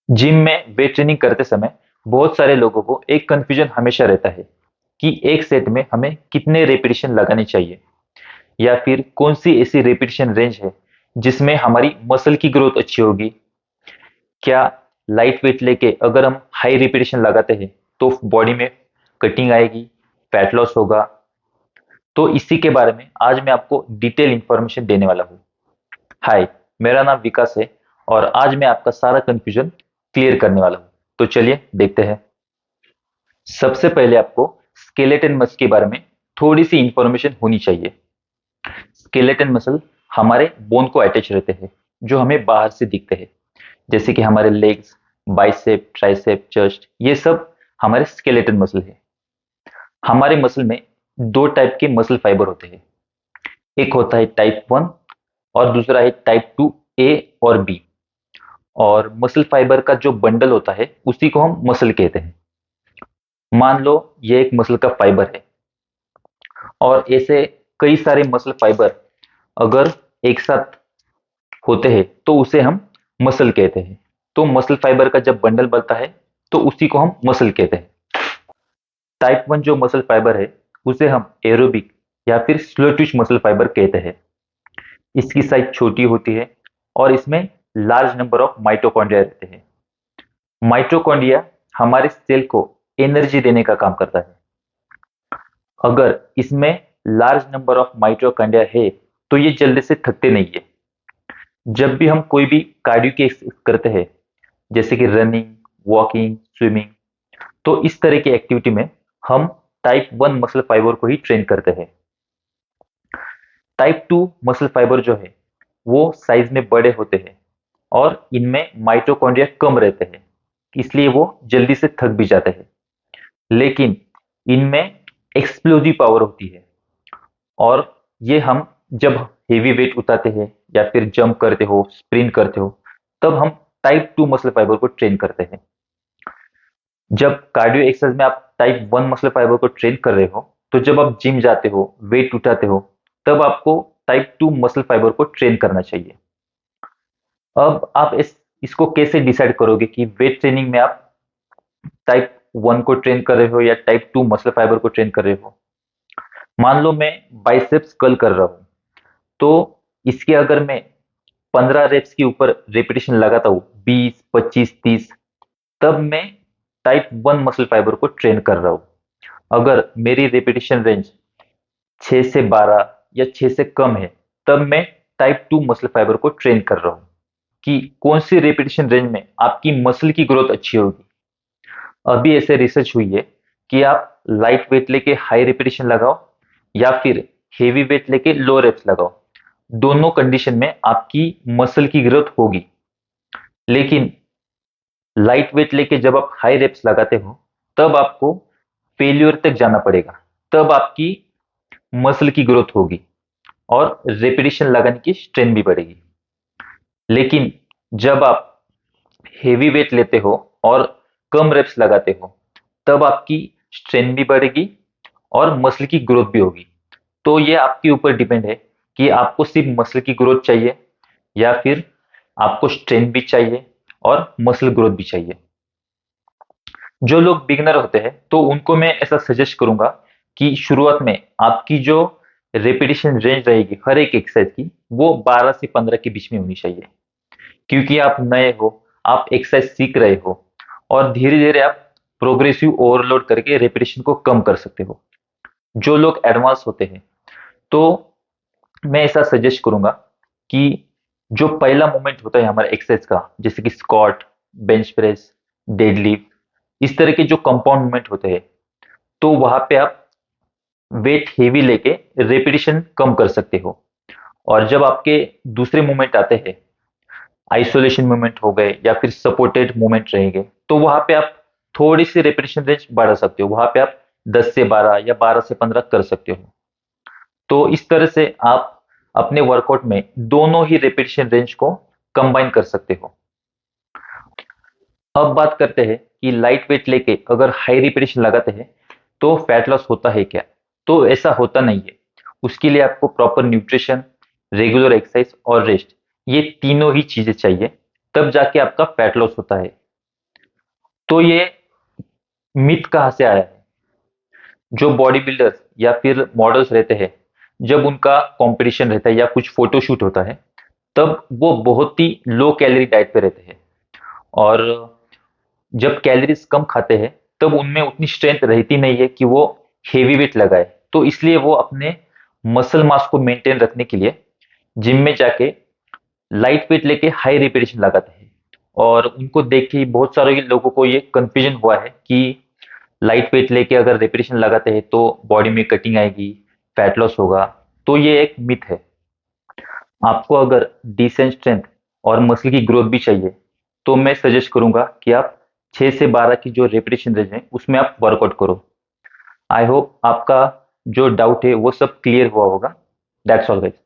Gym में weight training करते समय बहुत सारे लोगों को एक कंफ्यूजन हमेशा रहता है कि एक सेट में हमें कितने रेपिटेशन लगाने चाहिए या फिर कौन सी ऐसी रेपिटेशन रेंज है जिसमें हमारी मसल की ग्रोथ अच्छी होगी। क्या लाइट वेट लेके अगर हम हाई रेपिटेशन लगाते हैं तो बॉडी में कटिंग आएगी, फैट लॉस होगा। तो इसी के बारे में आज मैं आपको डिटेल इंफॉर्मेशन देने वाला हूँ। हाय, मेरा नाम विकास है और आज मैं आपका सारा कंफ्यूजन क्लियर करने वाला हूँ। तो चलिए देखते हैं। सबसे पहले आपको स्केलेटन मसल के बारे में थोड़ी सी इंफॉर्मेशन होनी चाहिए। स्केलेटन मसल हमारे बोन को अटैच रहते हैं, जो हमें बाहर से दिखते हैं, जैसे कि हमारे लेग्स, बाइसेप, ट्राइसेप, चेस्ट, ये सब हमारे स्केलेटन मसल है। हमारे मसल में दो टाइप के मसल फाइबर होते हैं। एक होता है टाइप 1 और दूसरा है टाइप 2 ए और बी। और मसल फाइबर का जो बंडल होता है उसी को हम मसल कहते हैं। मान लो ये एक मसल का फाइबर है और ऐसे कई सारे मसल फाइबर अगर एक साथ होते हैं तो उसे हम मसल कहते हैं। तो मसल फाइबर का जब बंडल बनता है तो उसी को हम मसल कहते हैं। टाइप 1 जो मसल फाइबर है उसे हम एरोबिक या फिर स्लो ट्विच मसल फाइबर कहते हैं। इसकी साइज छोटी होती है और इसमें लार्ज नंबर ऑफ माइटोकॉन्ड्रिया रहते हैं। माइटोकॉन्ड्रिया हमारे सेल को एनर्जी देने का काम करता है। अगर इसमें लार्ज नंबर ऑफ माइटोकॉन्ड्रिया है तो ये जल्दी से थकते नहीं है। जब भी हम कोई भी कार्डियो की एक्सरसाइज करते हैं, जैसे कि रनिंग, वॉकिंग, स्विमिंग, तो इस तरह की एक्टिविटी में हम टाइप 1 मसल फाइबर को ही ट्रेन करते हैं। टाइप 2 मसल फाइबर जो है वो साइज में बड़े होते हैं और इनमें माइटोकॉन्ड्रिया कम रहते हैं, इसलिए वो जल्दी से थक भी जाते हैं। लेकिन इनमें एक्सप्लोजिव पावर होती है और ये हम जब हेवी वेट उठाते हैं या फिर जंप करते हो, स्प्रिंट करते हो, तब हम टाइप 2 मसल फाइबर को ट्रेन करते हैं। जब कार्डियो एक्सरसाइज में आप टाइप 1 मसल फाइबर को ट्रेन कर रहे हो, तो जब आप जिम जाते हो, वेट उठाते हो, तब आपको टाइप 2 मसल फाइबर को ट्रेन करना चाहिए। अब आप इसको कैसे डिसाइड करोगे कि वेट ट्रेनिंग में आप टाइप 1 को ट्रेन कर रहे हो या टाइप 2 मसल फाइबर को ट्रेन कर रहे हो। मान लो मैं बाइसेप्स कर्ल कर रहा हूं, तो इसके अगर मैं 15 रेप्स के ऊपर रेपिटेशन लगाता हूं, 20, 25, 30, तब मैं टाइप 1 मसल फाइबर को ट्रेन कर रहा हूं। अगर मेरी रेपिटेशन रेंज 6 से 12 या 6 से कम है, तब मैं टाइप 2 मसल फाइबर को ट्रेन कर रहा हूं। कि कौन सी रेपिटेशन रेंज में आपकी मसल की ग्रोथ अच्छी होगी। अभी ऐसे रिसर्च हुई है कि आप लाइट वेट लेके हाई रेपिटेशन लगाओ या फिर हेवी वेट लेके लो रेप्स लगाओ, दोनों कंडीशन में आपकी मसल की ग्रोथ होगी। लेकिन लाइट वेट लेके जब आप हाई रेप्स लगाते हो, तब आपको फेल्यूर तक जाना पड़ेगा, तब आपकी मसल की ग्रोथ होगी और रेपिटेशन लगाने की स्ट्रेंथ भी बढ़ेगी। लेकिन जब आप हेवी वेट लेते हो और कम रेप्स लगाते हो, तब आपकी स्ट्रेंथ भी बढ़ेगी और मसल की ग्रोथ भी होगी। तो ये आपके ऊपर डिपेंड है कि आपको सिर्फ मसल की ग्रोथ चाहिए या फिर आपको स्ट्रेंथ भी चाहिए और मसल ग्रोथ भी चाहिए। जो लोग बिगनर होते हैं तो उनको मैं ऐसा सजेस्ट करूंगा कि शुरुआत में आपकी जो रेपिटेशन रेंज रहेगी हर एक एक्सरसाइज की, वो 12 से 15 के बीच में होनी चाहिए। क्योंकि आप नए हो, आप एक्सरसाइज सीख रहे हो और धीरे धीरे आप प्रोग्रेसिव ओवरलोड करके रेपिटेशन को कम कर सकते हो। जो लोग एडवांस होते हैं तो मैं ऐसा सजेस्ट करूंगा कि जो पहला मूवमेंट होता है हमारे एक्सरसाइज का, जैसे कि स्क्वाट, बेंच प्रेस, डेडलिफ्ट, इस तरह के जो कंपाउंड मूवमेंट होते हैं, तो वहां पे आप वेट हेवी लेके रेपिटेशन कम कर सकते हो। और जब आपके दूसरे मूवमेंट आते हैं, आइसोलेशन मूवमेंट हो गए या फिर सपोर्टेड मूवमेंट रहेंगे, तो वहां पे आप थोड़ी सी रेपिटेशन रेंज बढ़ा सकते हो। वहां पे आप 10 से 12 या 12 से 15 कर सकते हो। तो इस तरह से आप अपने वर्कआउट में दोनों ही रेपिटेशन रेंज को कंबाइन कर सकते हो। अब बात करते हैं कि लाइट वेट लेके अगर हाई रेपिटेशन लगाते हैं तो फैट लॉस होता है क्या। तो ऐसा होता नहीं है। उसके लिए आपको प्रॉपर न्यूट्रिशन, रेगुलर एक्सरसाइज और रेस्ट, ये तीनों ही चीजें चाहिए, तब जाके आपका फैट लॉस होता है। तो ये मिथ कहाँ से आया है? जो बॉडी बिल्डर्स या फिर मॉडल्स रहते हैं, जब उनका कंपटीशन रहता है या कुछ फोटोशूट होता है, तब वो बहुत ही लो कैलोरी डाइट पे रहते हैं। और जब कैलोरीज कम खाते हैं, तब उनमें उतनी स्ट्रेंथ रहती नहीं है कि वो हेवी वेट लगाए। तो इसलिए वो अपने मसल मास को मेंटेन रखने के लिए जिम में जाके लाइट वेट लेके हाई रिपीटेशन लगाते हैं। और उनको देख के ही बहुत सारे लोगों को ये कंफ्यूजन हुआ है कि लाइट वेट लेके अगर रिपीटेशन लगाते हैं तो बॉडी में कटिंग आएगी, फैट लॉस होगा। तो ये एक मिथ है। आपको अगर डिसेंट स्ट्रेंथ और मसल की ग्रोथ भी चाहिए, तो मैं सजेस्ट करूंगा कि आप 6 से 12 की जो रेपिटेशन रेंज है उसमें आप वर्कआउट करो। आई होप आपका जो डाउट है वो सब क्लियर हुआ होगा। That's all guys.